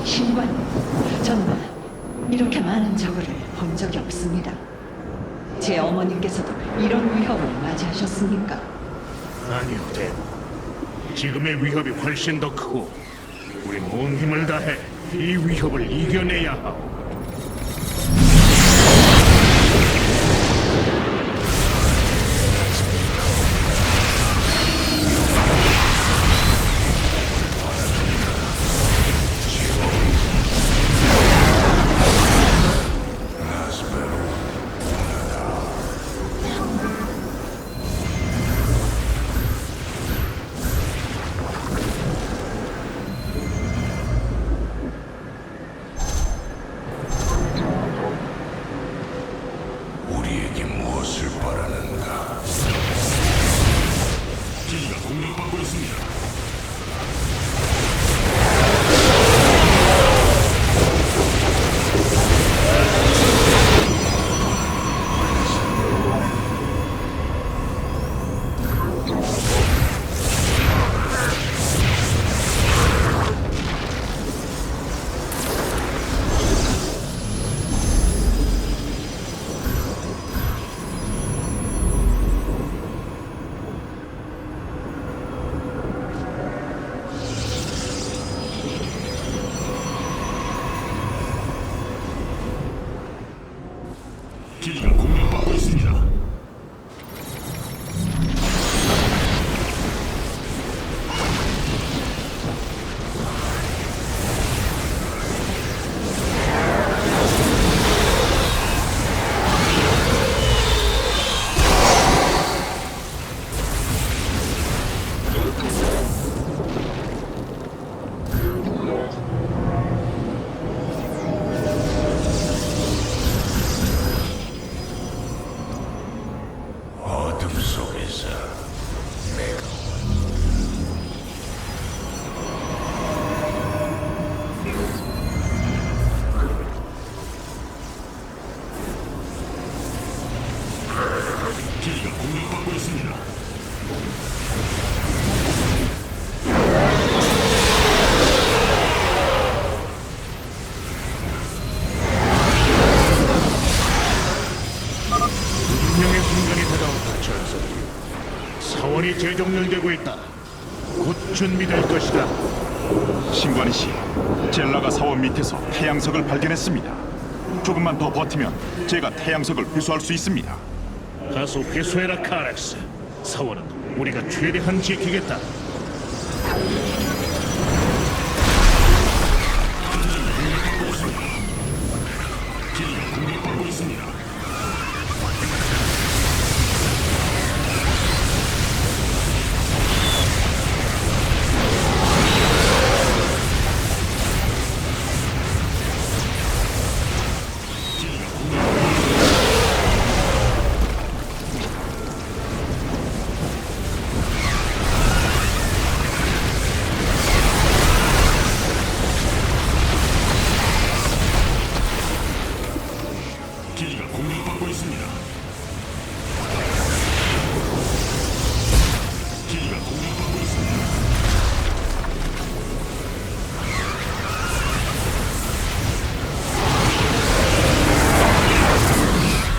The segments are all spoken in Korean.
신관님, 전 이렇게 많은 적을 본 적이 없습니다. 제 어머니께서도 이런 위협을 맞이하셨습니까? 아니요, 대부. 지금의 위협이 훨씬 더 크고 우리 온 힘을 다해 이 위협을 이겨내야 하오. 우리에게 무엇을 바라는가? 기지가 공격받고 있습니다. 기지가 공격받고 있습니다. 어둠 속에서 내가 기지가 공격받고 있습니다. 운명의 순간이 다가온다, 전설. 사원이 재정렬되고 있다. 곧 준비될 것이다. 신관이 씨, 젤라가 사원 밑에서 태양석을 발견했습니다. 조금만 더 버티면 제가 태양석을 회수할 수 있습니다. 가서 회수해라, 카렉스. 사원은 우리가 최대한 지키겠다. 기지가 공격받고 있습니다. 기지가 공격받고 기지가 공격받고 있습니다. 기지가 공격받고 있습니다. 기지가 공격받고 있습니다.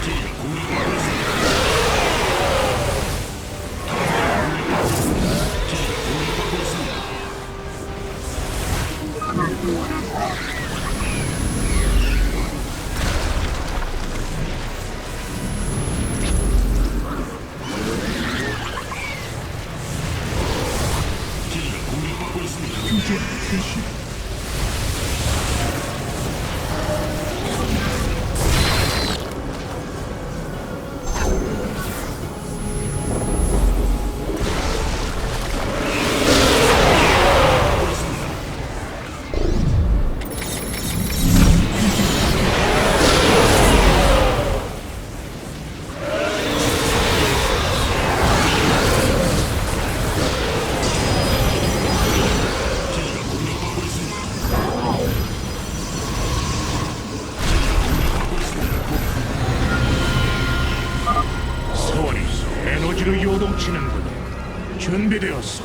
기지가 공격받고 있습니다. 기지가 공격받고 있습니다. 기지가 공격받고 있습니다. 기지가 공격받고 있습니다. 사원이 에너지로 요동치는군. 준비되었어.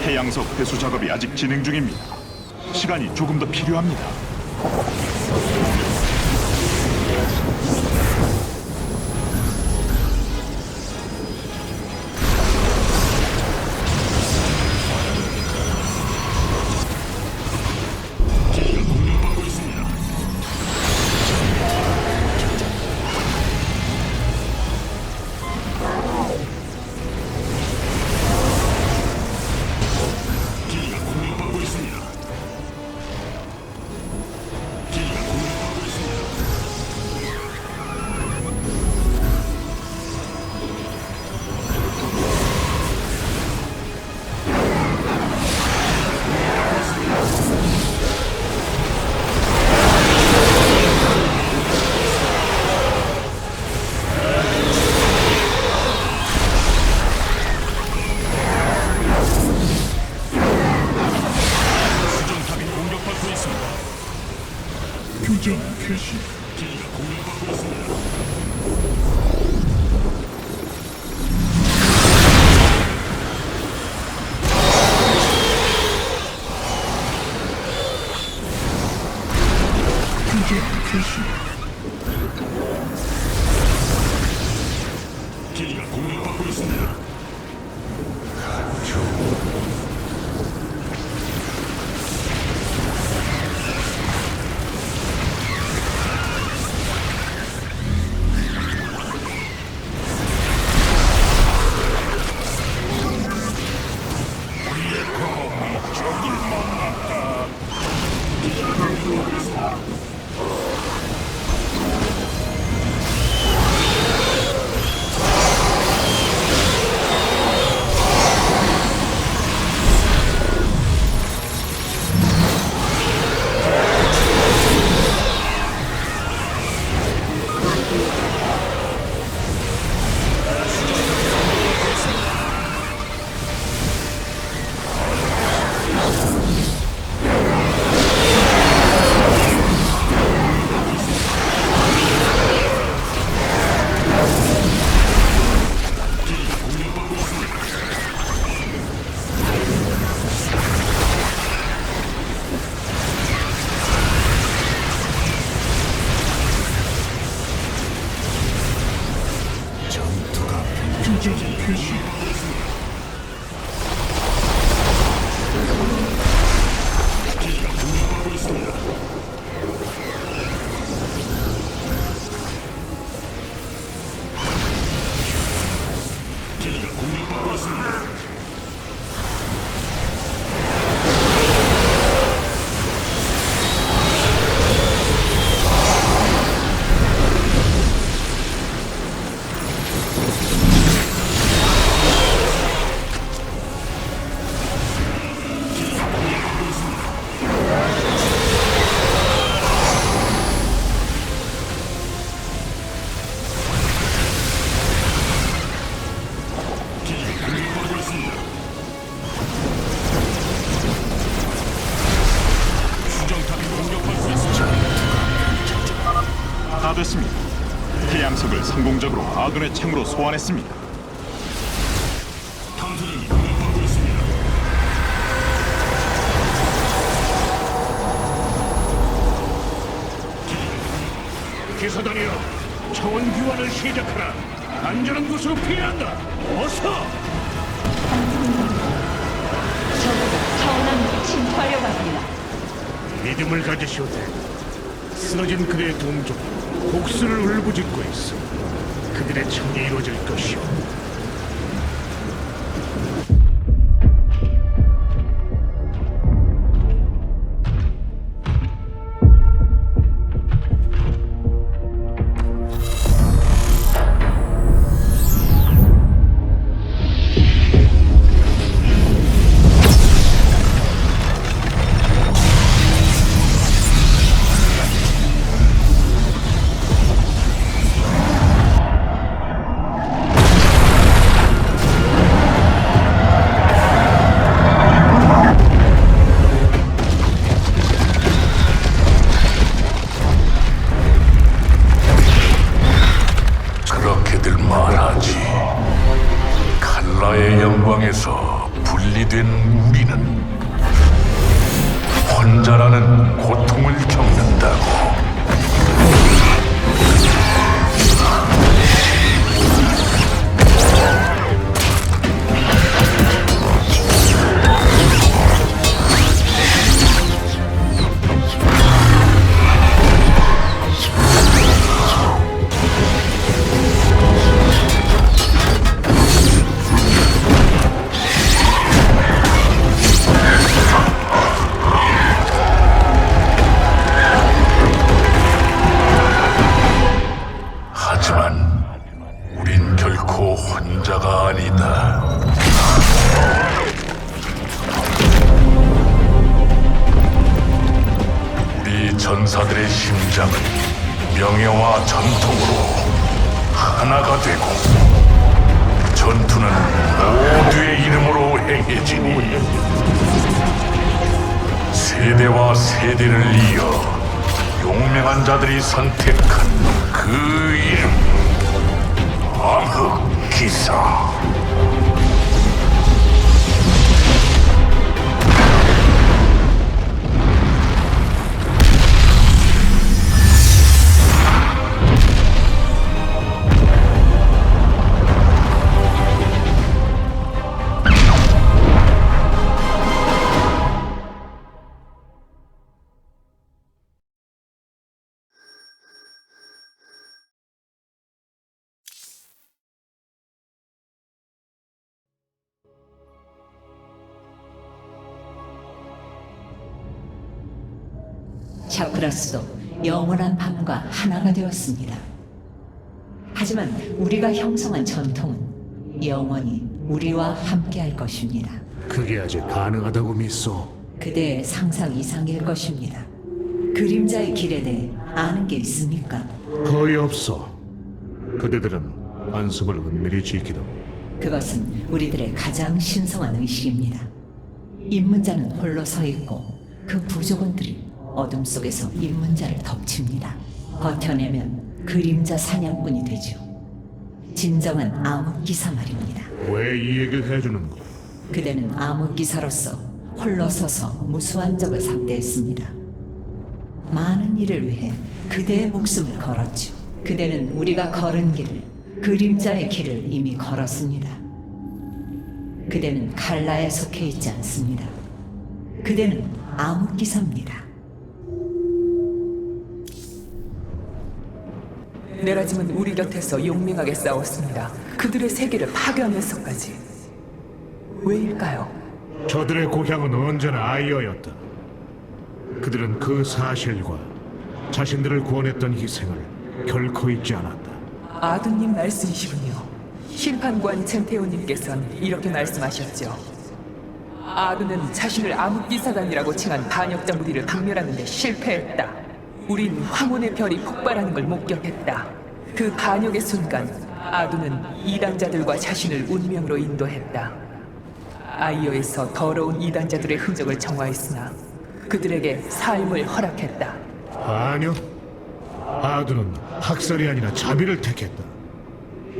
태양석 회수 작업이 아직 진행 중입니다. 시간이 조금 더 필요합니다. 기지가 공격받고 있습니다. 기지가 공격받고 있습니다. 기지가 공격받고 있습니다. 수정탑이 공격받고 있습니다. 교전 개시. 기지가 공격받고 있습니다. 교전 개시. 기지가 공격받고 있습니다. 교전 개시. 기지가 공격받고 있습니다. 기지가 공격받고 있습니다. 기지가 공격받고 있습니다. 수정탑이 공격받고 있습니다. 다 됐습니다. 태양석을 성공적으로 아둔의 창으로 소환했습니다. 탐사정이 공격받고 있습니다. 기사단이여, 차원 교환을 시작하라. 안전한 곳으로 피해한다. 어서! 적으로 차원함을 침투하려고 합니다. 믿음을 가지시오되 쓰러진 그들의 동족이 복수를 울부짖고 있어. 그들의 청이 이루어질 것이오. 영광에서 분리된 우리는 혼자라는 고통을 겪는다고. 하지만 우린 결코 혼자가 아니다. 우리 전사들의 심장은 명예와 전통으로 하나가 되고 전투는 모두의 이름으로 행해지니 세대와 세대를 이어 용맹한 자들이 선택한 그 이름, 암흑기사. 샤크라스도 영원한 밤과 하나가 되었습니다. 하지만 우리가 형성한 전통은 영원히 우리와 함께할 것입니다. 그게 아직 가능하다고 믿소. 그대의 상상 이상일 것입니다. 그림자의 길에 대해 아는 게 있습니까? 거의 없어. 그대들은 안습을 은밀히 지키던 그것은 우리들의 가장 신성한 의식입니다. 입문자는 홀로 서 있고 그 부족원들이 어둠 속에서 입문자를 덮칩니다. 버텨내면 그림자 사냥꾼이 되죠. 진정한 암흑기사 말입니다. 왜 이 얘기를 해주는 거야? 그대는 암흑기사로서 홀로 서서 무수한 적을 상대했습니다. 많은 일을 위해 그대의 목숨을 걸었죠. 그대는 우리가 걸은 길을, 그림자의 길을 이미 걸었습니다. 그대는 칼라에 속해 있지 않습니다. 그대는 암흑기사입니다. 네라짐은 우리 곁에서 용맹하게 싸웠습니다. 그들의 세계를 파괴하면서까지. 왜일까요? 저들의 고향은 언제나 아이어였다. 그들은 그 사실과 자신들을 구원했던 희생을 결코 잊지 않았다. 아두님 말씀이시군요. 심판관 첸테오님께서는 이렇게 말씀하셨죠. 아두는 자신을 암흑기사단이라고 칭한 반역자 무리를 박멸하는 데 실패했다. 우린 황혼의 별이 폭발하는 걸 목격했다. 그 반역의 순간 아두는 이단자들과 자신을 운명으로 인도했다. 아이어에서 더러운 이단자들의 흔적을 정화했으나 그들에게 삶을 허락했다. 아니요. 아두는 학살이 아니라 자비를 택했다.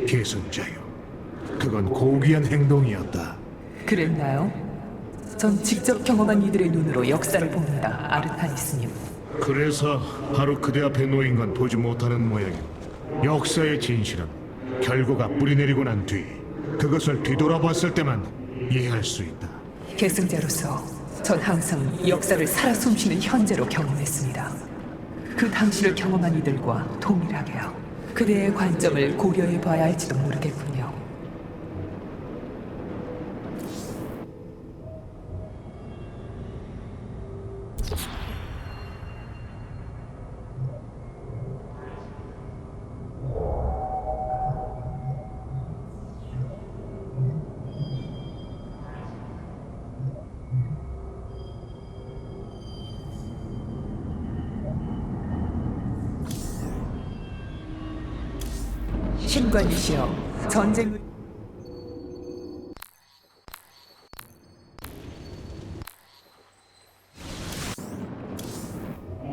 계승자요. 그건 고귀한 행동이었다. 그랬나요? 전 직접 경험한 이들의 눈으로 역사를 봅니다, 아르타니스님. 그래서 바로 그대 앞에 놓인 건 보지 못하는 모양이오. 역사의 진실은 결과가 뿌리내리고 난 뒤 그것을 뒤돌아봤을 때만 이해할 수 있다. 계승자로서 전 항상 역사를 살아 숨쉬는 현재로 경험했습니다. 그 당시를 경험한 이들과 동일하게요. 그대의 관점을 고려해봐야 할지도 모르겠군요. 신관이시여, 전쟁을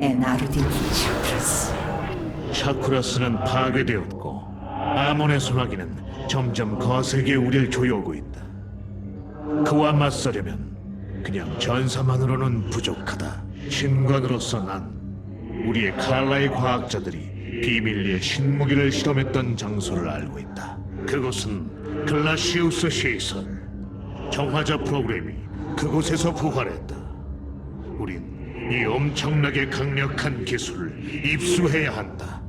에나르딘 샤크라스. 샤쿠라스는 파괴되었고 아몬의 소나기는 점점 거세게 우리를 조여오고 있다. 그와 맞서려면 그냥 전사만으로는 부족하다. 신관으로서 난 우리의 칼라의 과학자들이 비밀리에 신무기를 실험했던 장소를 알고 있다. 그곳은 글라시우스 시설. 정화자 프로그램이 그곳에서 부활했다. 우린 이 엄청나게 강력한 기술을 입수해야 한다.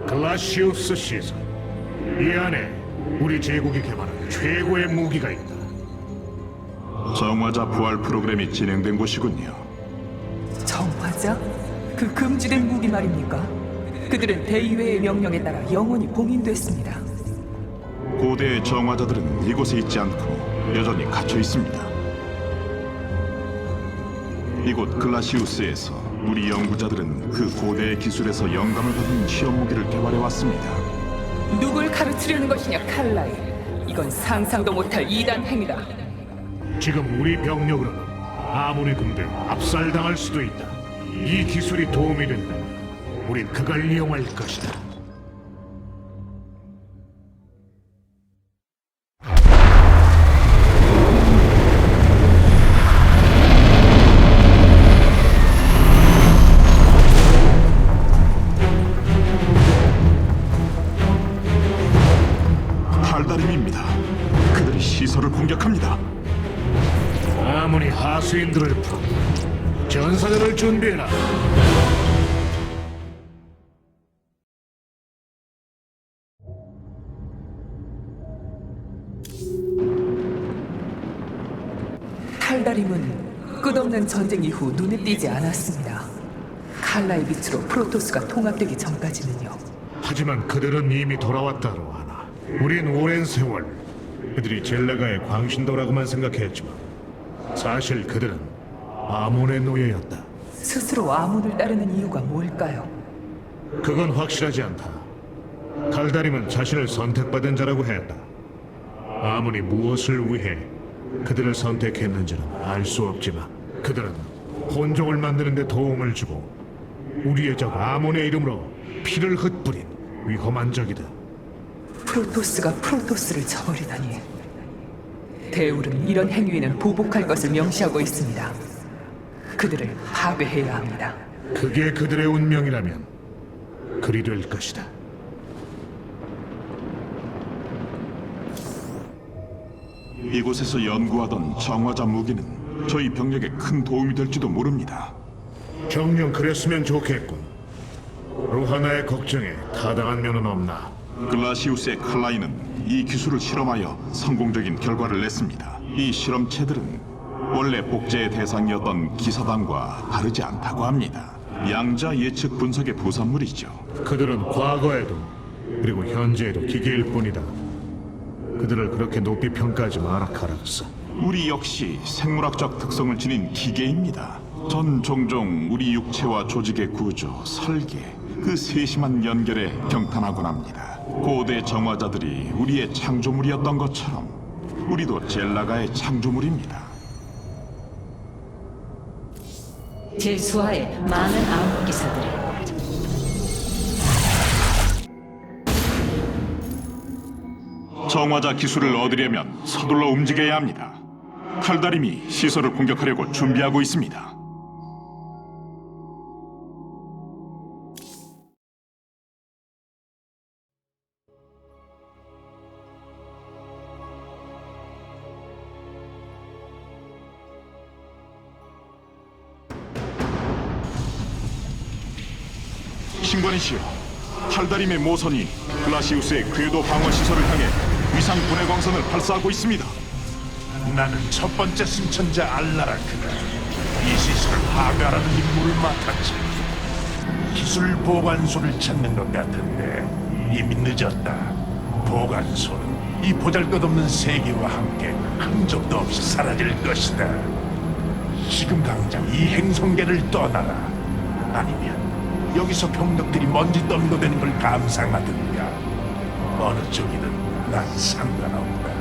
글라시우스 시설. 이 안에 우리 제국이 개발한 최고의 무기가 있다. 정화자 부활 프로그램이 진행된 곳이군요. 정화자? 그 금지된 무기 말입니까? 그들은 대의회의 명령에 따라 영원히 봉인됐습니다. 고대의 정화자들은 이곳에 있지 않고 여전히 갇혀 있습니다. 이곳 글라시우스에서 우리 연구자들은 그 고대의 기술에서 영감을 받은 시험 무기를 개발해 왔습니다. 누굴 가르치려는 것이냐, 칼라이. 이건 상상도 못할 이단 행위다. 지금 우리 병력으로는 아무리 군대 압살당할 수도 있다. 이 기술이 도움이 된다면 우린 그걸 이용할 것이다. 달다림입니다. 그들이 시설을 공격합니다. 아무리 하수인들을 풀어 전사들을 준비해라. 탈다림은 끝없는 전쟁 이후 눈에 띄지 않았습니다. 칼라의 빛으로 프로토스가 통합되기 전까지는요. 하지만 그들은 이미 돌아왔다로 하나. 우린 오랜 세월 그들이 젤라가의 광신도라고만 생각했지만 사실 그들은 아몬의 노예였다. 스스로 아몬을 따르는 이유가 뭘까요? 그건 확실하지 않다. 달다림은 자신을 선택받은 자라고 했다. 아몬이 무엇을 위해 그들을 선택했는지는 알 수 없지만 그들은 혼종을 만드는 데 도움을 주고 우리의 적 아몬의 이름으로 피를 흩뿌린 위험한 적이다. 프로토스가 프로토스를 저버리다니. 대울은 이런 행위에는 보복할 것을 명시하고 있습니다. 그들을 파괴해야 합니다. 그게 그들의 운명이라면 그리 될 것이다. 이곳에서 연구하던 정화자 무기는 저희 병력에 큰 도움이 될지도 모릅니다. 정녕 그랬으면 좋겠군. 루하나의 걱정에 타당한 면은 없나? 글라시우스의 칼라이는 이 기술을 실험하여 성공적인 결과를 냈습니다. 이 실험체들은 원래 복제의 대상이었던 기사단과 다르지 않다고 합니다. 양자 예측 분석의 부산물이죠. 그들은 과거에도 그리고 현재에도 기계일 뿐이다. 그들을 그렇게 높이 평가하지 마라, 카락스. 우리 역시 생물학적 특성을 지닌 기계입니다. 전 종종 우리 육체와 조직의 구조, 설계, 그 세심한 연결에 경탄하곤 합니다. 고대 정화자들이 우리의 창조물이었던 것처럼 우리도 젤라가의 창조물입니다. 제수하에 많은 암흑기사들이 정화자 기술을 얻으려면 서둘러 움직여야 합니다. 탈다림이 시설을 공격하려고 준비하고 있습니다. 신관이시여, 탈다림의 모선이 글라시우스의 궤도 방어 시설을 향해 위상 분해 광선을 발사하고 있습니다. 나는 첫 번째 승천자 알라라크가 이 시설을 파괴하라는 임무를 맡았지. 기술 보관소를 찾는 것 같은데 이미 늦었다. 보관소는 이 보잘것없는 세계와 함께 흔적도 없이 사라질 것이다. 지금 당장 이 행성계를 떠나라. 아니면 여기서 병력들이 먼지 더미로 되는 걸 감상하든가. 어느 쪽이든 난 상관없다.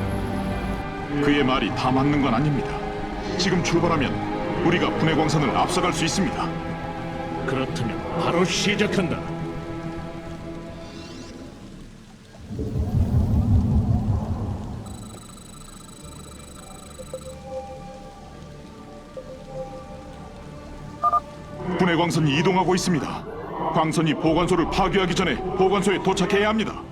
그의 말이 다 맞는 건 아닙니다. 지금 출발하면 우리가 분해 광선을 앞서갈 수 있습니다. 그렇다면 바로 시작한다. 분해 광선이 이동하고 있습니다. 광선이 보관소를 파괴하기 전에 보관소에 도착해야 합니다.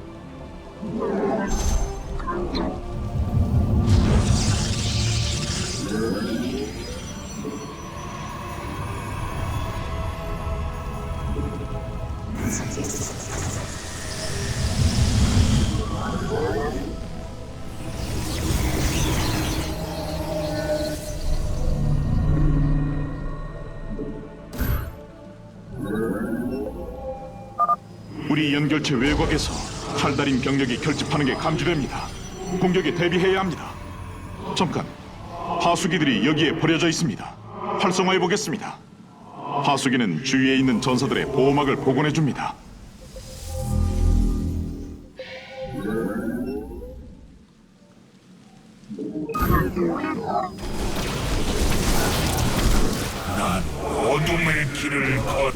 우리 연결체 외곽에서 탈달인 병력이 결집하는 게 감지됩니다. 공격에 대비해야 합니다. 잠깐, 하수기들이 여기에 버려져 있습니다. 활성화해 보겠습니다. 하수기는 주위에 있는 전사들의 보호막을 복원해 줍니다. 난 어둠의 길을 걷.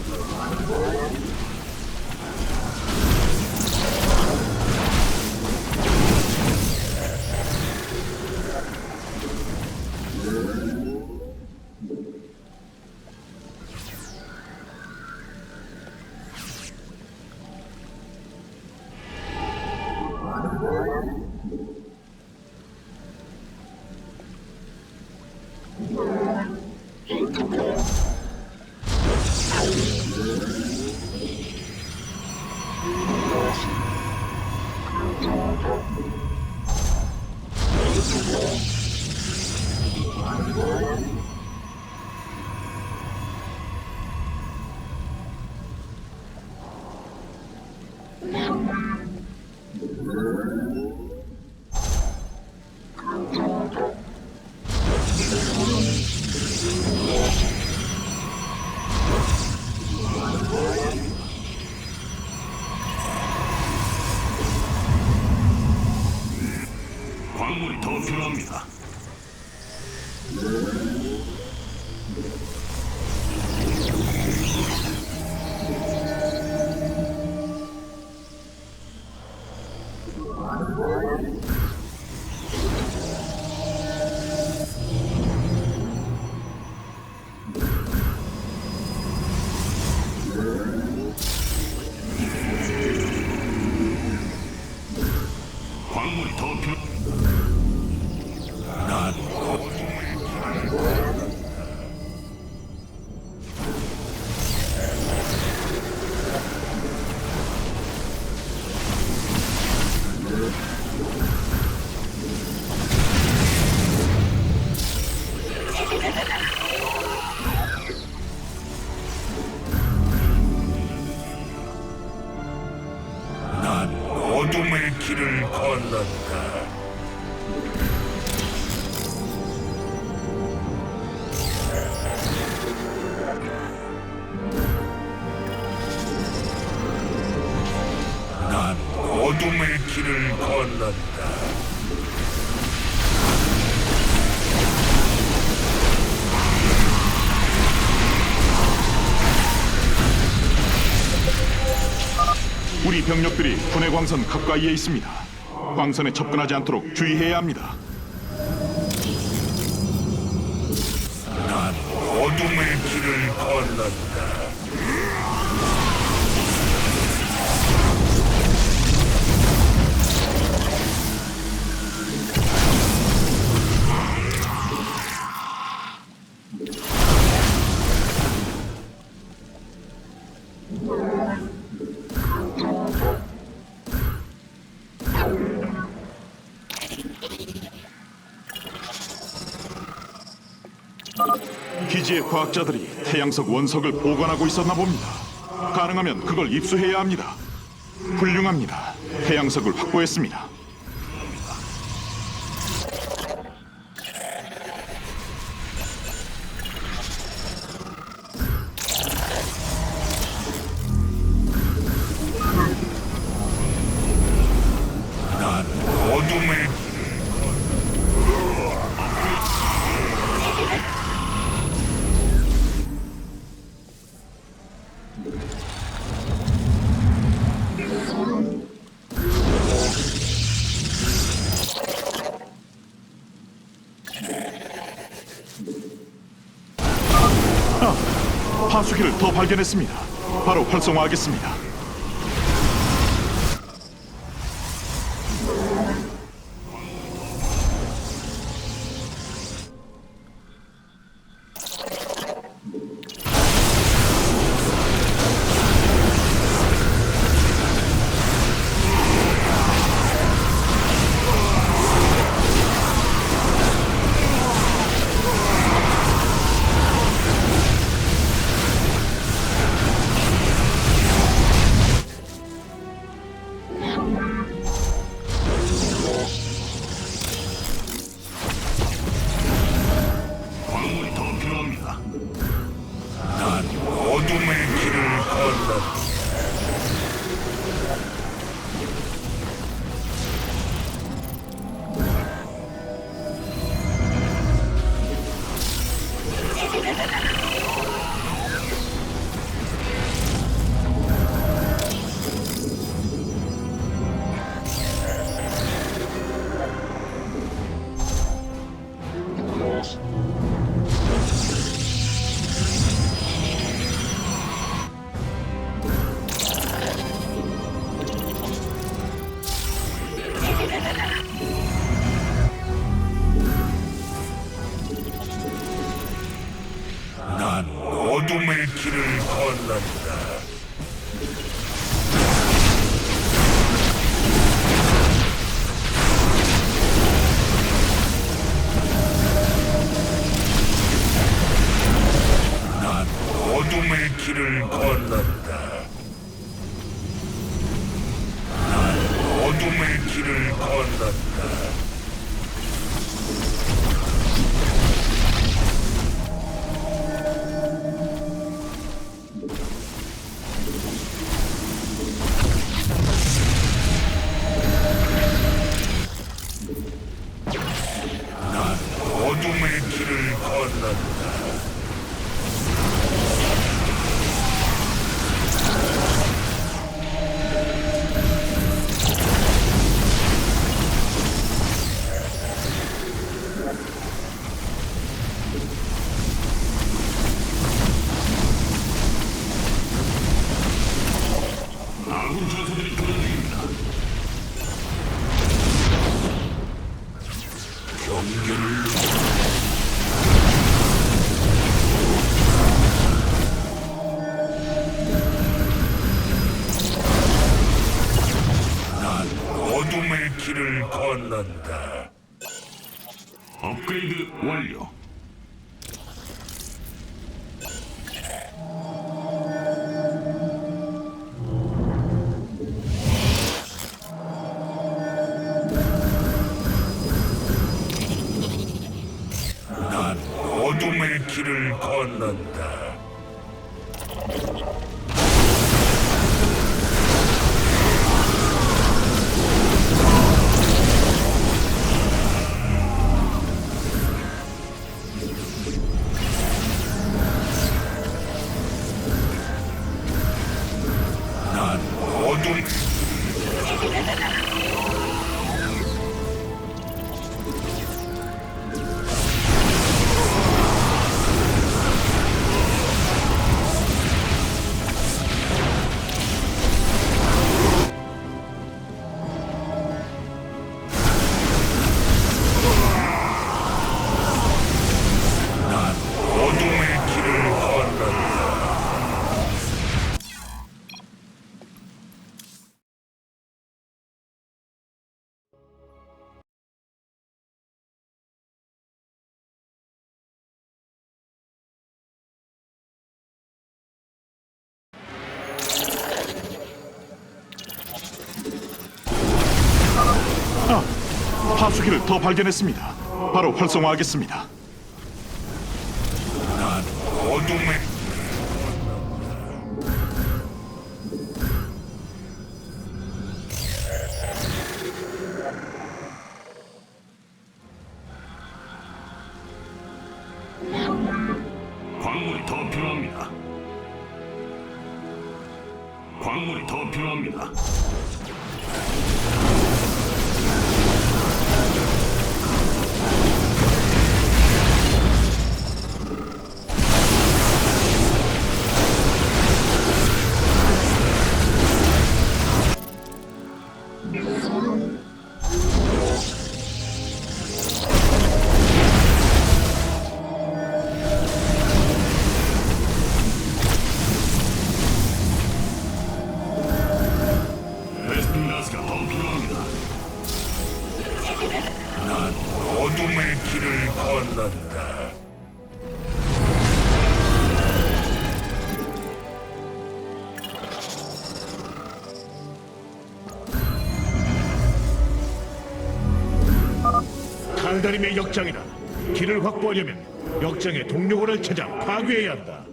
광물이 더 필요합니다. 광물이 더 필요. 난 어둠의 길을 건넌다. 난 어둠의 길을 건넌다. 우리 병력들이 분해 광선 가까이에 있습니다. 광선에 접근하지 않도록 주의해야 합니다. 난 어둠의 길을 건넌다. 기지의 과학자들이 태양석 원석을 보관하고 있었나 봅니다. 가능하면 그걸 입수해야 합니다. 훌륭합니다. 태양석을 확보했습니다. 난 어둠의 파수기를 더 발견했습니다. 바로 활성화하겠습니다. 광물이 더 필요합니다. 난 어둠의 길을 건넌다. 난 어둠의 길을 건넌다. 난 어둠의 길을 건넌다. 난 어둠의 길을 건넌다. 난 어둠의 길을 건넌다. 아군 전사들이 교전 중입니다. 경계를 난 어둠의 길을 건넌다. 업그레이드 완료. 난 어둠의 길을 건넌다. 난 어둠 난 어둠의 길을 건넌다. 파수기를 더 발견했습니다. 바로 활성화하겠습니다. 난 어둠의 광물이 더 필요합니다. 광물이 더 필요합니다. 달다림의 역장이다. 길을 확보하려면 역장의 동료고를 찾아 파괴해야 한다.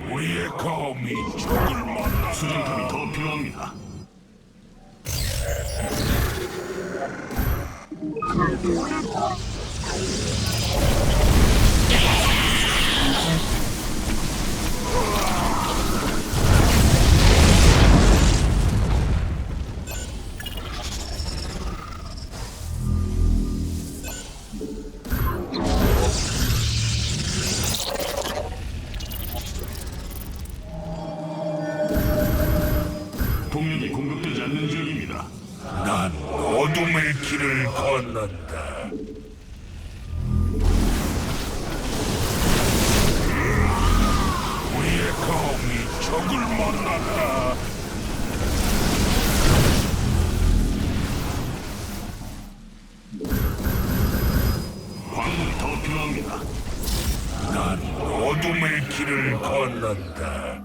우리의 검이 적을 만나. 수정탑이 더 필요합니다. 동력이 공급되지 않는 지역입니다. 난 어둠의 길을 건넌다. 우리의 검이 적을 만났다. 광물이 더 필요합니다. 난 어둠의 길을 건넌다.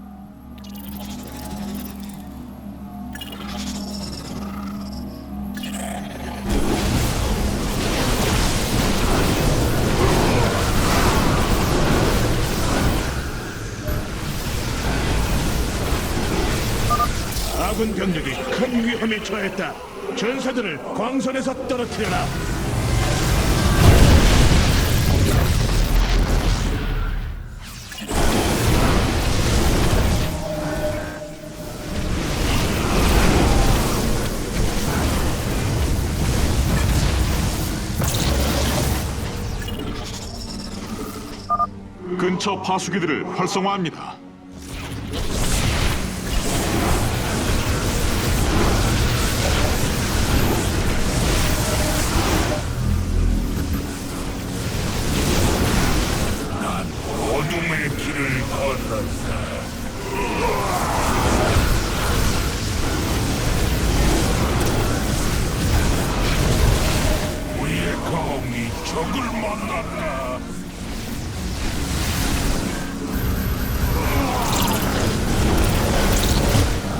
아군 병력이 큰 위험에 처했다. 전사들을 광선에서 떨어뜨려라. 근처 파수기들을 활성화합니다. 어둠의 길을 건넌다. 우리의 검이 적을 만났다.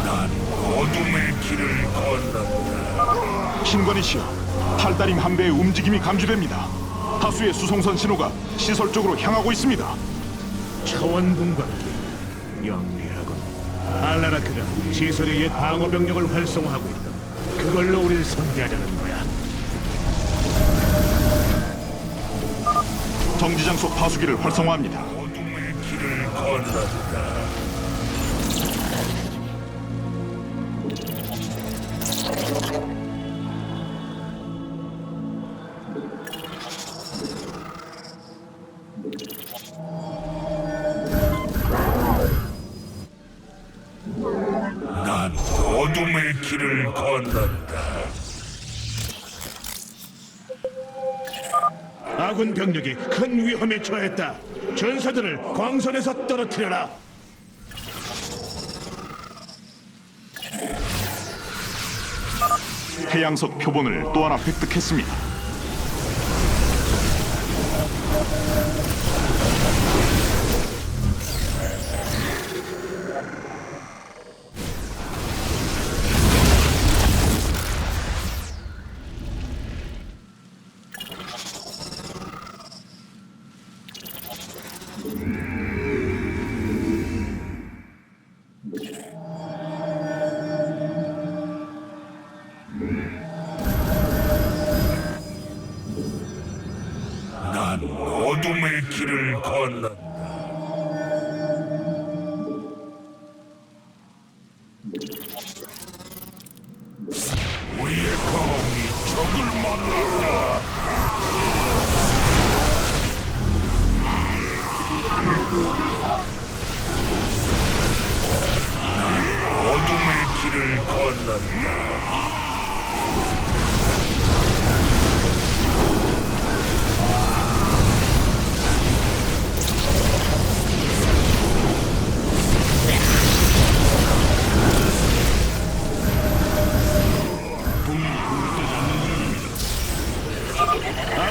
난 어둠의 길을 건넌다. 신관이시여, 탈다림 함대의 움직임이 감지됩니다. 다수의 수송선 신호가 시설 쪽으로 향하고 있습니다. 차원 분광기 영리하군. 알라라크가 시설의 옛 방어 병력을 활성화하고 있다. 그걸로 우리를 상대하자는 거야. 정지장소 파수기를 활성화합니다. 어둠의 길을 건넌다. 난 어둠의 길을 건넌다. 아군 병력이 큰 위험에 처했다. 전사들을 광선에서 떨어뜨려라. 해양석 표본을 또 하나 획득했습니다. 난 어둠의 길을 건넌다. 우리의 검이 적을 만났다. 난 어둠의 길을 건넌다.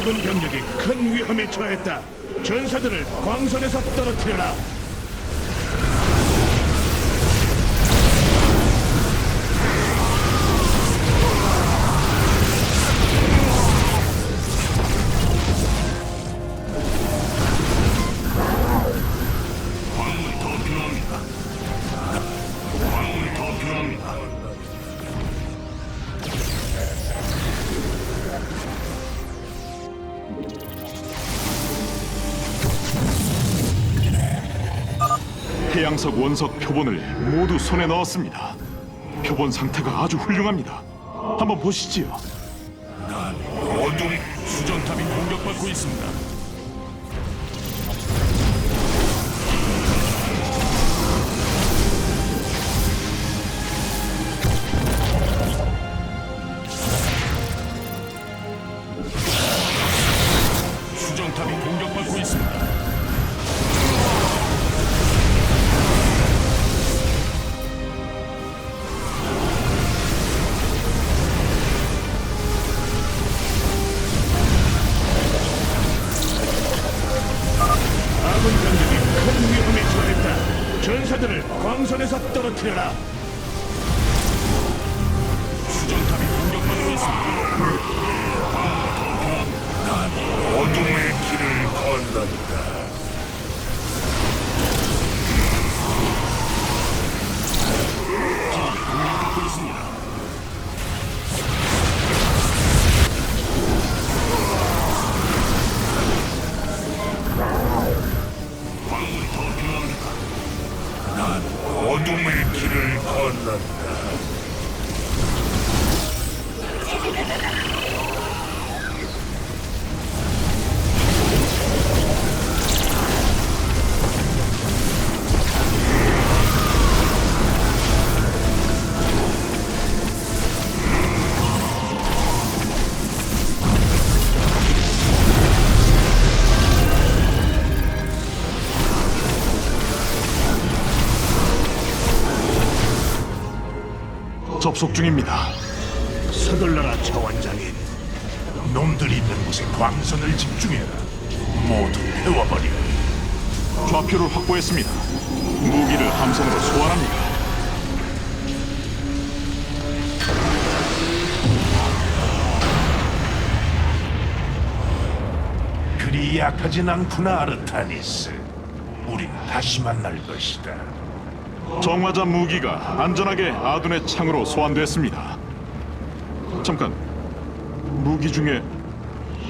아군 병력이 큰 위험에 처했다. 전사들을 광선에서 떨어뜨려라. 광물이 더 필요합니다. 광물이 더 필요합니다. 태양석 원석 표본을 모두 손에 넣었습니다. 표본 상태가 아주 훌륭합니다. 한번 보시지요. 어둠 수정탑이 공격받고 있습니다. 수정탑이 공격받고 있습니다. 아군 병력이 큰 위험에 처했다. 전사들을 광선에서 떨어뜨려라. 수정탑이 공격받고 있습니다. 어둠의 길을 건넌다. 공격받고 있습니다. 광물이 더 필요합니다. 어둠의 길을 건넌다. 접속 중입니다. 서둘러라 차원장인. 놈들이 있는 곳에 광선을 집중해라. 모두 태워버려. 좌표를 확보했습니다. 무기를 함선으로 소환합니다. 그리 약하진 않구나, 아르타니스. 우린 다시 만날 것이다. 정화자 무기가 안전하게 아둔의 창으로 소환됐습니다. 잠깐, 무기 중에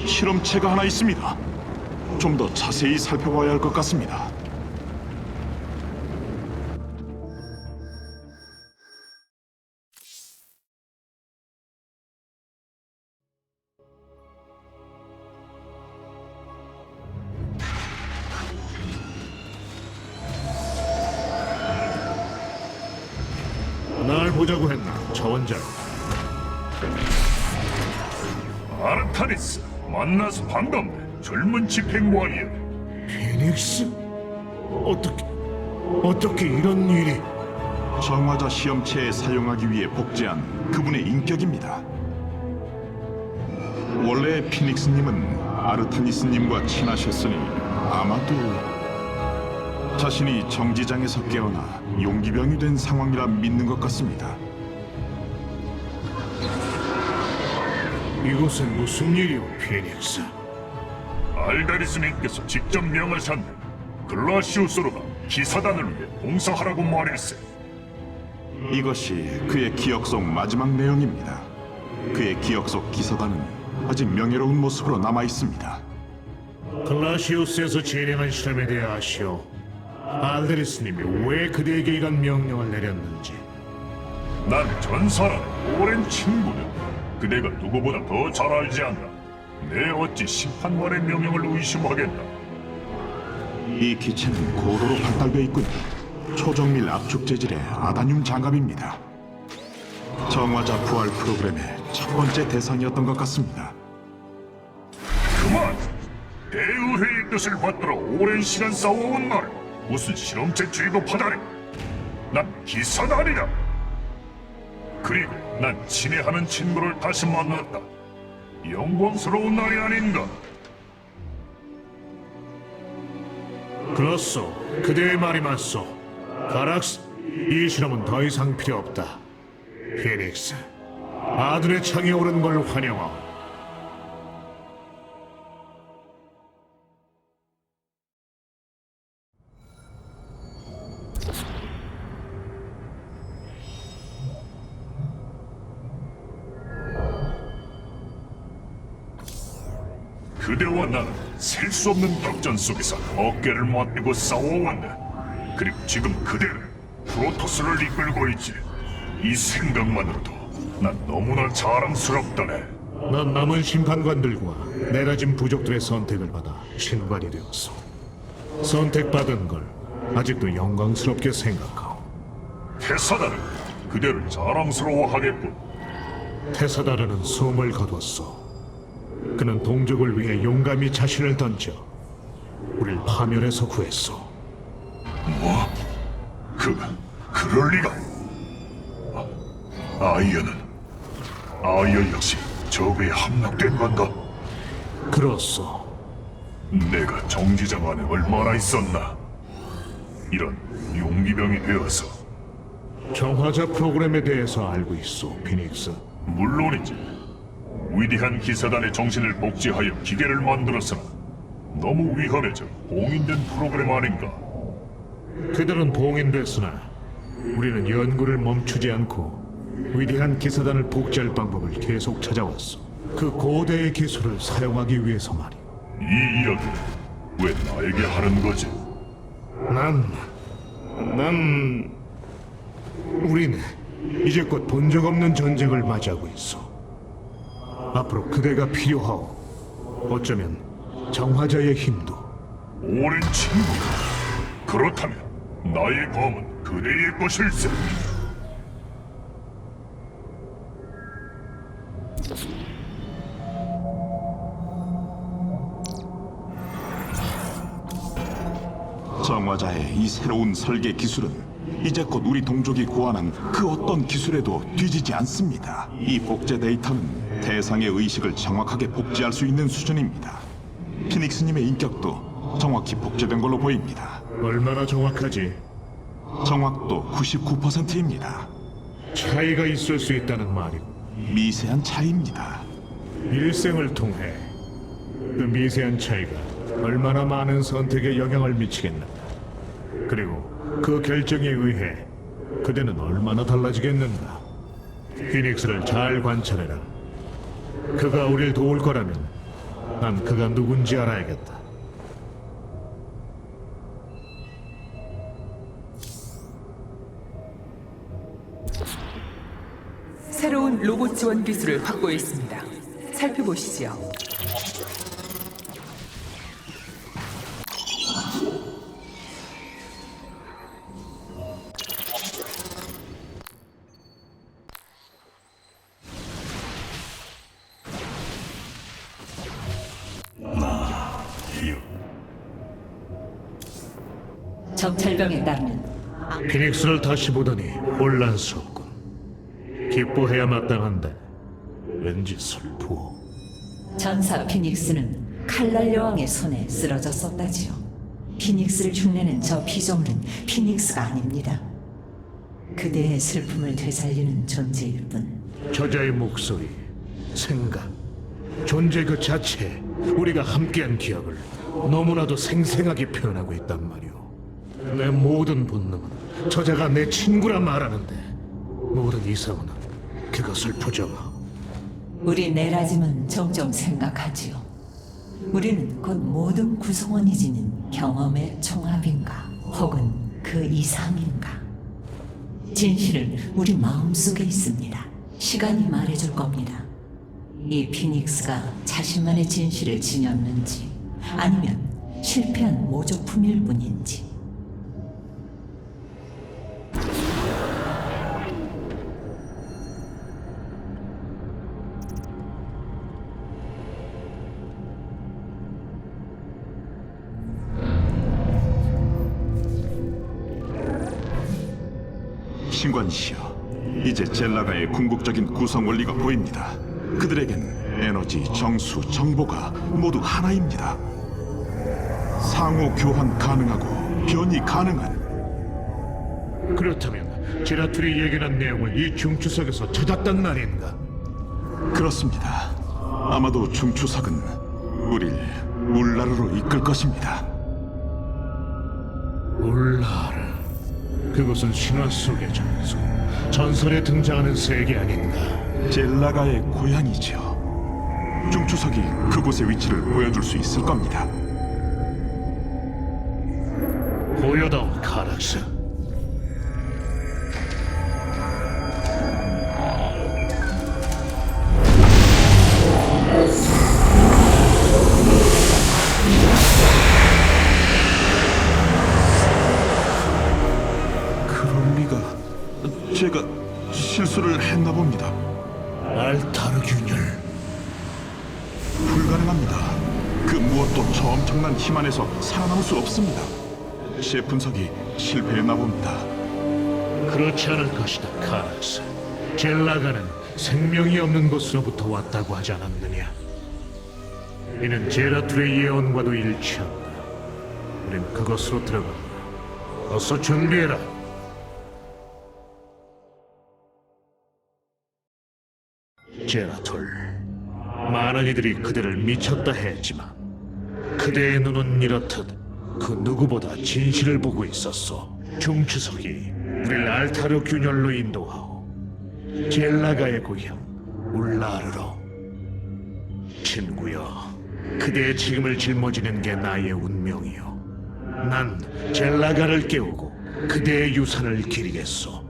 실험체가 하나 있습니다. 좀 더 자세히 살펴봐야 할 것 같습니다. 날 보자고 했나, 차원장. 아르타니스, 만나서 반갑네. 젊은 집행관이야. 피닉스? 어떻게 이런 일이? 정화자 시험체에 사용하기 위해 복제한 그분의 인격입니다. 원래 피닉스님은 아르타니스님과 친하셨으니 아마도 자신이 정지장에서 깨어나 용기병이 된 상황이라 믿는 것 같습니다. 이곳은 무슨 일이오, 피닉스? 알다리스님께서 직접 명하셨네. 글라시우스로가 기사단을 위해 봉사하라고 말했어. 이것이 그의 기억 속 마지막 내용입니다. 그의 기억 속 기사단은 아직 명예로운 모습으로 남아 있습니다. 글라시우스에서 진행한 실험에 대해 아시오. 알데리스님이 왜 그대에게 이런 명령을 내렸는지. 난 전사라는 오랜 친구다. 그대가 누구보다 더 잘 알지 않나. 내 어찌 심판관의 명령을 의심하겠나. 이 기체는 고도로 발달돼 있군요. 초정밀 압축 재질의 아다늄 장갑입니다. 정화자 부활 프로그램의 첫 번째 대상이었던 것 같습니다. 그만! 대의회의 뜻을 받들어 오랜 시간 싸워온 날 무슨 실험체 취급하다니. 난 기사단이다. 그리고 난 친애하는 친구를 다시 만났다. 영광스러운 날이 아닌가? 그렇소. 그대의 말이 맞소. 가락스, 이 실험은 더 이상 필요 없다. 피닉스, 아들의 창에 오른 걸 환영하오. 그대와 나는 셀 수 없는 격전 속에서 어깨를 맞대고 싸워왔네. 그리고 지금 그대는 프로토스를 이끌고 있지. 이 생각만으로도 난 너무나 자랑스럽다네. 난 남은 심판관들과 내라진 부족들의 선택을 받아 신관이 되었소. 선택받은 걸 아직도 영광스럽게 생각하오. 테사다는 그대를 자랑스러워하겠군. 테사다르는 숨을 거뒀소. 그는 동족을 위해 용감히 자신을 던져 우릴 파멸에서 구했소. 뭐? 그럴 리가? 아이언 역시 적에 함락된 건가? 그렇소. 내가 정지장 안에 얼마나 있었나? 이런 용기병이 되어서 정화자 프로그램에 대해서 알고 있소, 피닉스. 물론이지. 위대한 기사단의 정신을 복제하여 기계를 만들었으나 너무 위험해져 봉인된 프로그램 아닌가? 그들은 봉인됐으나 우리는 연구를 멈추지 않고 위대한 기사단을 복제할 방법을 계속 찾아왔소. 그 고대의 기술을 사용하기 위해서 말이오. 이 이야기를 왜 나에게 하는 거지? 우리는 이제 곧 본 적 없는 전쟁을 맞이하고 있어. 앞으로 그대가 필요하오. 어쩌면 정화자의 힘도. 오랜 친구. 그렇다면 나의 검은 그대의 것일세. 정화자의 이 새로운 설계 기술은 이제 곧 우리 동족이 구하는 그 어떤 기술에도 뒤지지 않습니다. 이 복제 데이터는 대상의 의식을 정확하게 복제할 수 있는 수준입니다. 피닉스님의 인격도 정확히 복제된 걸로 보입니다. 얼마나 정확하지? 정확도 99%입니다. 차이가 있을 수 있다는 말이고. 미세한 차이입니다. 일생을 통해 그 미세한 차이가 얼마나 많은 선택에 영향을 미치겠는가. 그리고 그 결정에 의해 그대는 얼마나 달라지겠는가. 피닉스를 잘 관찰해라. 그가 우릴 도울 거라면 난 그가 누군지 알아야겠다. 새로운 로봇 지원 기술을 확보했습니다. 살펴보시지요. 정찰병에 따르면 피닉스를 다시 보더니 혼란스럽군. 기뻐해야 마땅한데 왠지 슬프오. 전사 피닉스는 칼날 여왕의 손에 쓰러졌었다지요. 피닉스를 흉내낸 저 피조물은 피닉스가 아닙니다. 그대의 슬픔을 되살리는 존재일 뿐. 저자의 목소리, 생각, 존재 그 자체에 우리가 함께한 기억을 너무나도 생생하게 표현하고 있단 말이오. 내 모든 본능은 저자가 내 친구라 말하는데 모든 이성은 그것을 부정하고. 우리 내라짐은 종종 생각하지요. 우리는 곧 모든 구성원이 지닌 경험의 총합인가, 혹은 그 이상인가. 진실은 우리 마음속에 있습니다. 시간이 말해줄 겁니다. 이 피닉스가 자신만의 진실을 지녔는지, 아니면 실패한 모조품일 뿐인지. 신관이시여, 이제 젤라가의 궁극적인 구성 원리가 보입니다. 그들에겐 에너지, 정수, 정보가 모두 하나입니다. 상호 교환 가능하고 변이 가능한 그렇다면 제라툴이 예견한 내용을 이 중추석에서 찾았단 말인가? 그렇습니다. 아마도 중추석은 우릴 울라르로 이끌 것입니다. 울라르. 그곳은 신화 속의 장소, 전설에 등장하는 세계 아닌가? 젤라가의 고향이죠. 중추석이 그곳의 위치를 보여줄 수 있을 겁니다. 보여다오, 카락스. 그럴 리가. 제가 실수를 했나 봅니다. 알타르 균열. 불가능합니다. 그 무엇도 저 엄청난 힘 안에서 살아남을 수 없습니다. 제 분석이 실패했나 봅니다. 그렇지 않을 것이다, 카락스. 젤라가는 생명이 없는 곳으로부터 왔다고 하지 않았느냐? 이는 제라툴의 예언과도 일치한다. 우린 그것으로 들어간다. 어서 준비해라. 제라툴. 많은 이들이 그대를 미쳤다 했지만 그대의 눈은 이렇듯 그 누구보다 진실을 보고 있었소. 중추석이 우리를 알타르 균열로 인도하오. 젤라가의 고향 울라르로. 친구여, 그대의 책임을 짊어지는 게 나의 운명이요. 난 젤라가를 깨우고 그대의 유산을 기리겠소.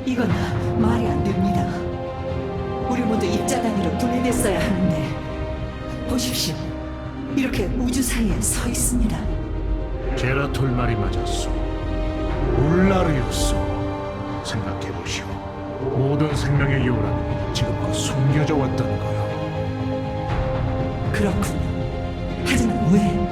이건 말이 안 됩니다. 우리 모두 입자단으로 분리됐어야 하는데 보십시오. 이렇게 우주 사이에 서 있습니다. 제라툴 말이 맞았소. 울라르였소. 생각해보시오. 모든 생명의 요란은 지금껏 숨겨져 왔던 거요. 그렇군요. 하지만 왜?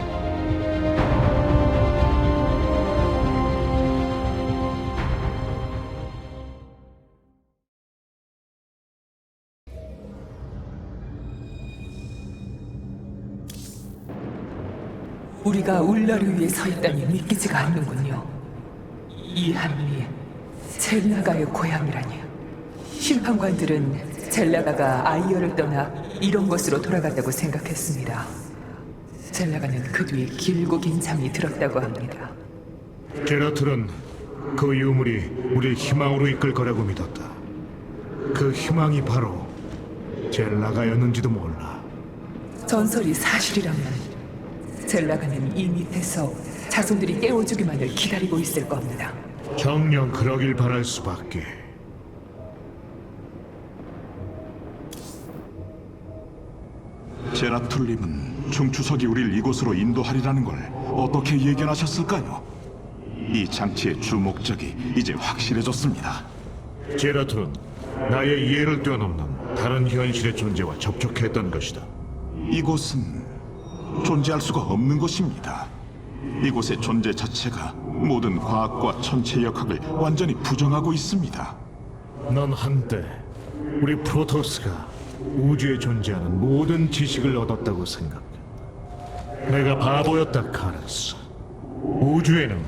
우리가 울라르 위에 서 있다니 믿기지가 않는군요. 이 하늘이 젤라가의 고향이라니. 심판관들은 젤라가가 아이어를 떠나 이런 곳으로 돌아갔다고 생각했습니다. 젤라가는 그 뒤에 길고 긴 잠이 들었다고 합니다. 제라툴은 그 유물이 우리를 희망으로 이끌 거라고 믿었다. 그 희망이 바로 젤라가였는지도 몰라. 전설이 사실이라면 젤라가는 이 밑에서 자손들이 깨워주기만을 기다리고 있을 겁니다. 정녕 그러길 바랄 수밖에. 제라툴님은 중추석이 우릴 이곳으로 인도하리라는 걸 어떻게 예견하셨을까요? 이 장치의 주 목적이 이제 확실해졌습니다. 제라툴은 나의 이해를 뛰어넘는 다른 현실의 존재와 접촉했던 것이다. 이곳은 존재할 수가 없는 곳입니다. 이곳의 존재 자체가 모든 과학과 천체역학을 완전히 부정하고 있습니다. 넌 한때 우리 프로토스가 우주에 존재하는 모든 지식을 얻었다고 생각해. 내가 바보였다, 카락스. 우주에는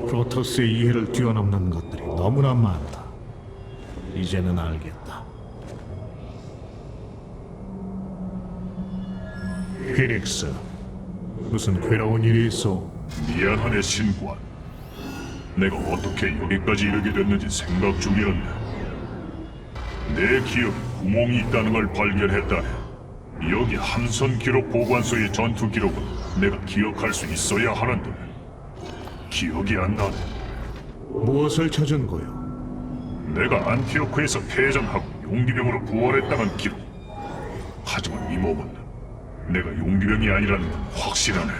프로토스의 이해를 뛰어넘는 것들이 너무나 많다. 이제는 알겠다. 피닉스, 무슨 괴로운 일이 있어? 미안하네, 신관. 내가 어떻게 여기까지 이르게 됐는지 생각 중이었네. 내 기억에 구멍이 있다는 걸 발견했다네. 여기 함선 기록 보관소의 전투 기록은 내가 기억할 수 있어야 하는데 기억이 안 나네. 무엇을 찾은 거요? 내가 안티오크에서 패전하고 용기병으로 부활했다는 기록. 하지만 이 몸은 내가 용기병이 아니라는 건 확실하네.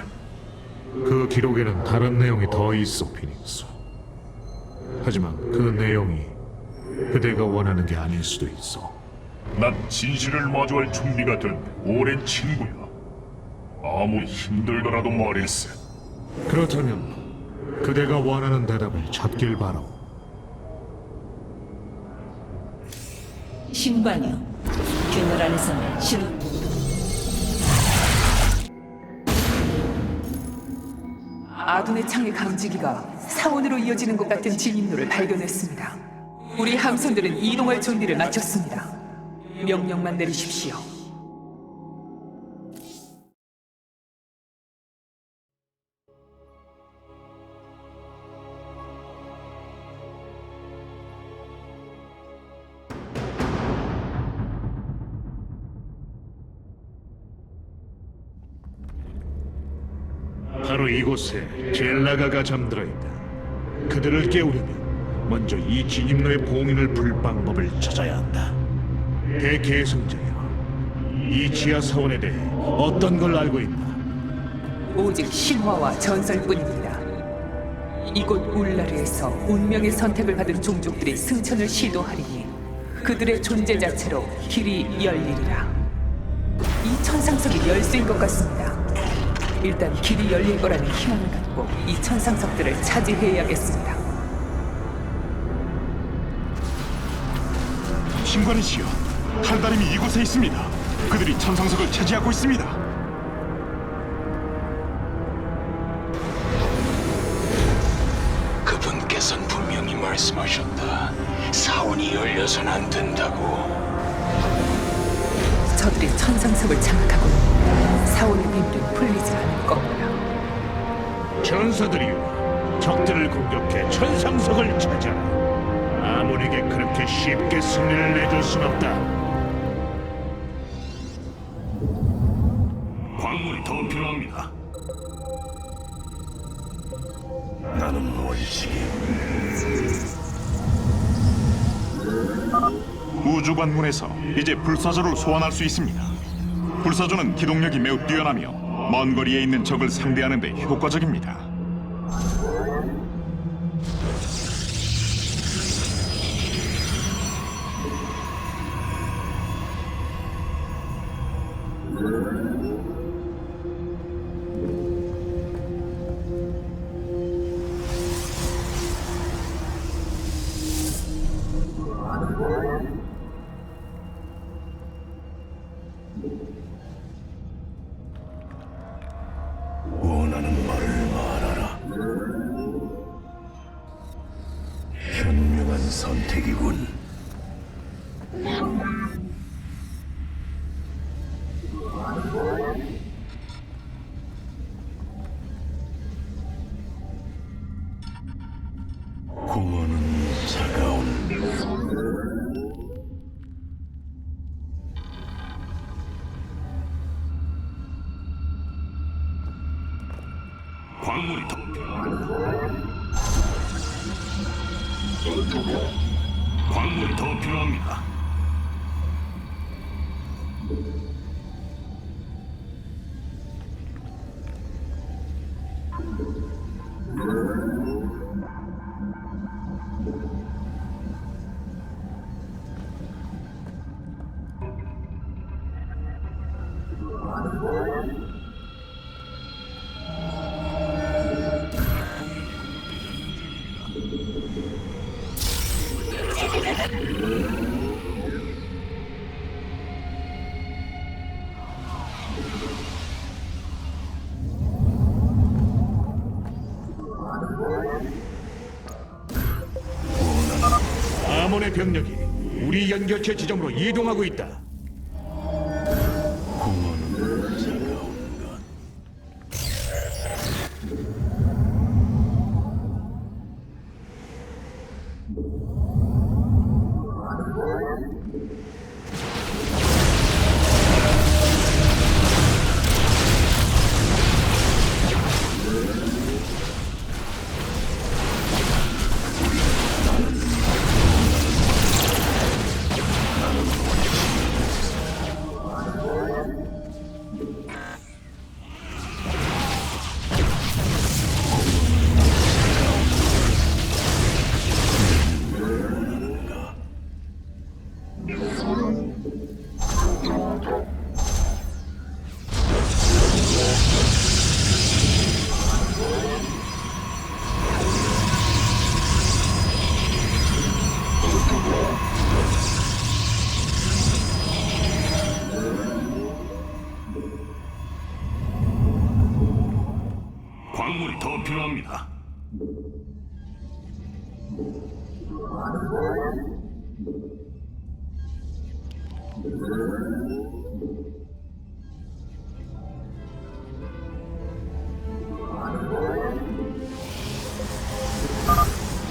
그 기록에는 다른 내용이 더 있어, 피닉스. 하지만 그 내용이 그대가 원하는 게 아닐 수도 있어. 난 진실을 마주할 준비가 된 오랜 친구야. 아무리 힘들더라도 말일세. 그렇다면 그대가 원하는 대답을 찾길 바라오. 신관이요. 균열 안에서는 신호. 아둔의 창의 감지기가 사원으로 이어지는 것 같은 진입로를 발견했습니다. 우리 함선들은 이동할 준비를 마쳤습니다. 명령만 내리십시오. 바로 이곳에 젤라가가 잠들어 있다. 그들을 깨우려면 먼저 이 진입로의 봉인을 풀 방법을 찾아야 한다. 대계승자여, 이 지하 사원에 대해 어떤 걸 알고 있나? 오직 신화와 전설뿐입니다. 이곳 울라르에서 운명의 선택을 받은 종족들이 승천을 시도하리니 그들의 존재 자체로 길이 열리리라. 이 천상석이 열쇠인 것 같습니다. 일단 길이 열릴 거라는 희망을 갖고 이 천상석들을 차지해야겠습니다. 신관이시여, 탈다림이 이곳에 있습니다. 그들이 천상석을 차지하고 있습니다. 그분께서는 분명히 말씀하셨다. 사원이 열려선 안 된다고. 저들이 천상석을 장악하고 사원의 비밀은 풀리지 않을 겁니다. 전사들이여, 적들을 공격해 천상석을 찾아라. 아몬에게 그렇게 쉽게 승리를 내줄 순 없다. 광물이 더 필요합니다. 나는 원식이 우주관문에서 이제 불사조를 소환할 수 있습니다. 불사조는 기동력이 매우 뛰어나며 먼 거리에 있는 적을 상대하는 데 효과적입니다. 원하는 말을 말하라. 현명한 선택이군. 공허는 차가운 광물이 더 광물이 더 필요합니다. 아몬의 병력이 우리 연결체 지점으로 이동하고 있다. 공허는 차가운 것. 수정탑이 더 필요합니다.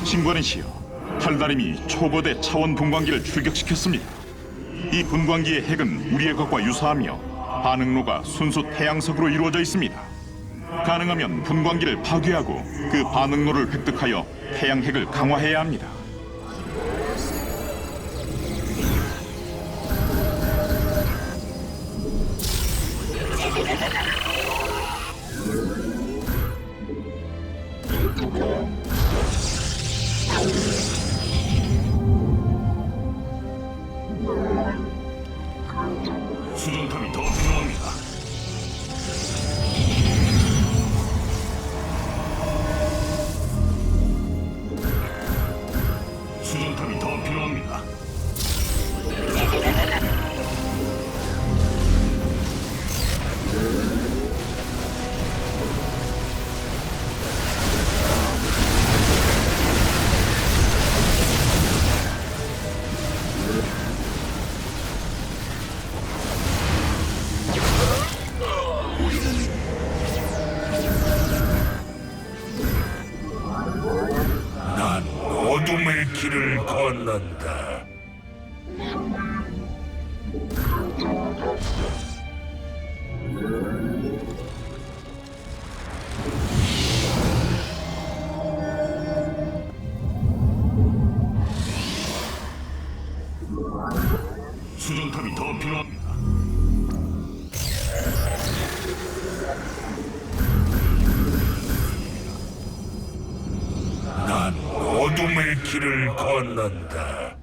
신관이시여, 탈다림이 초거대 차원 분광기를 출격시켰습니다. 이 분광기의 핵은 우리의 것과 유사하며 반응로가 순수 태양석으로 이루어져 있습니다. 가능하면 분광기를 파괴하고 그 반응로를 획득하여 태양핵을 강화해야 합니다. 수정탑이 더 필요합니다. 수정탑이 더 필요합니다. 난 어둠의 길을 건넌다. 수정탑이 더 필요합니다. 난 어둠의 길을 건넌다.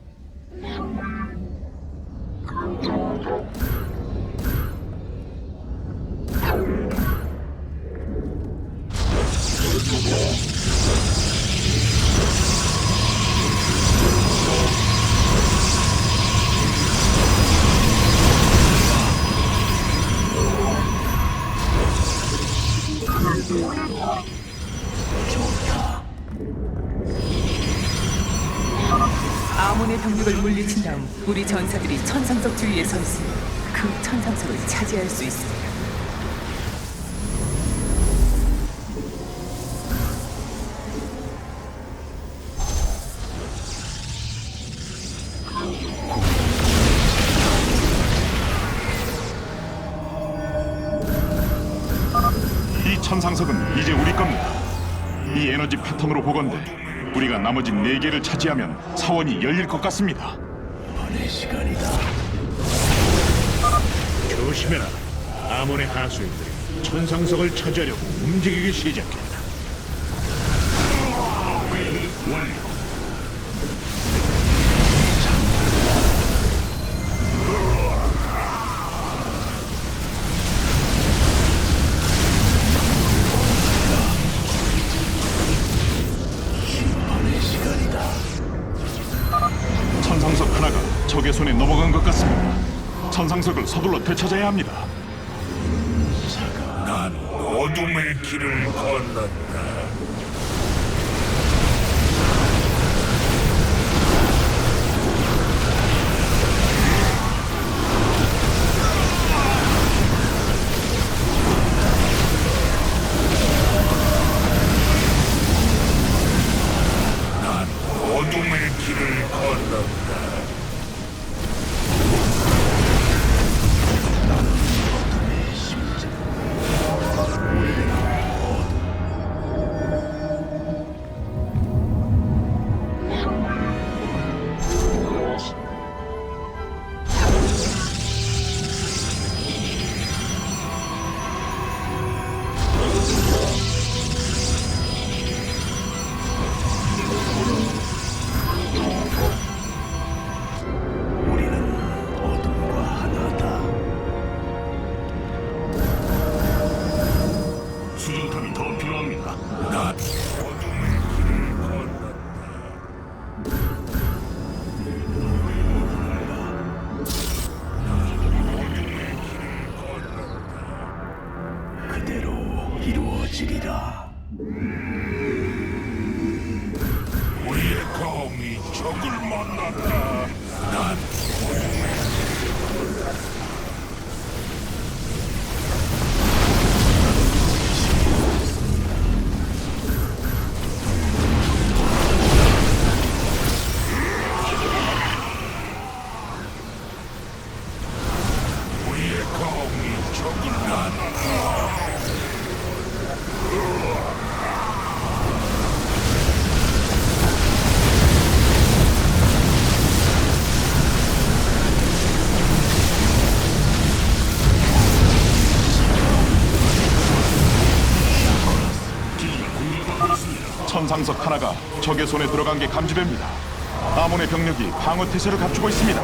아몬의 병력을 물리친 다음 우리 전사들이 천상석 주위에 서 있으니 그 천상석을 차지할 수 있습니다. 이 천상석은 이제 우리 겁니다. 이 에너지 패턴으로 보건대 우리가 나머지 4개를 차지하면 사원이 열릴 것 같습니다. 이번의 시간이다. 조심해라. 아몬의 하수인들이 천상석을 차지하려고 움직이기 시작했다. 완료. 이번의 시간이다. 천상석 하나가 적의 손에 넘어간 것 같습니다. 천상석을 서둘러 되찾아야 합니다. 난 어둠의 길을 건넌다. 난 어둠의 길을 건넌다. 우리는 어둠과 하나다. 수정탑이 더 필요합니다. 난 어둠의 길을 건넌다. 그대로 이루어지리라. 우리의 검이 적을 만났다. 난 우리의 검이 적을 만났다. 천상석 하나가 적의 손에 들어간 게 감지됩니다. 아몬의 병력이 방어 태세를 갖추고 있습니다.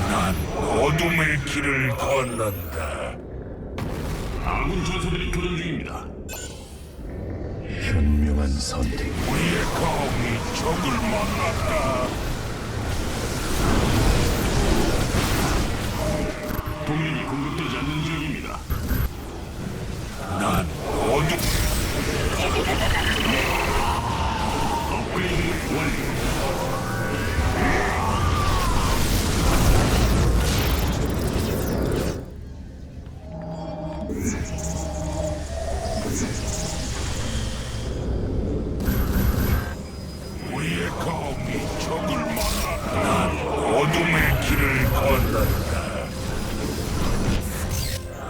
난 어둠의 길을 건넌다. 아군 전사들이 교전 중입니다. 현명한 선택. 우리의 검이 적을 만났다. 동맹이 공격되지 않는 지역입니다. 난 어둠. 업그레이드 완료. 우리의 검이 적을 만났다. 난 어둠의 길을 건넌다.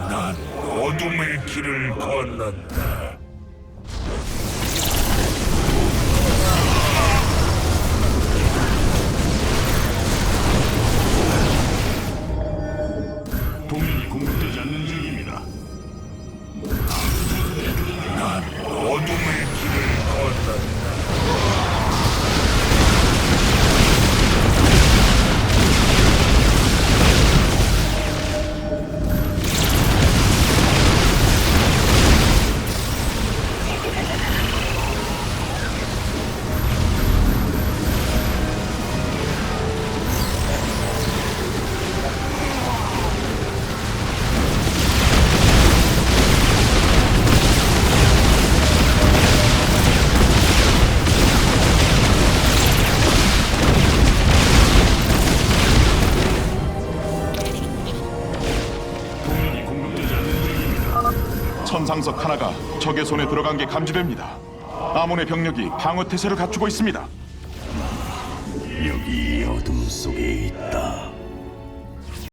난 어둠의 길을 건넌다. 동맹이 공격되지 않는 지역입니다. 난 어둠의 길을 건넌다. 동맹이 공격되지 않는 지역입니다. 천상석 하나가 적의 손에 들어간 게 감지됩니다. 아몬의 병력이 방어 태세를 갖추고 있습니다. 여기 어둠 속에 있다.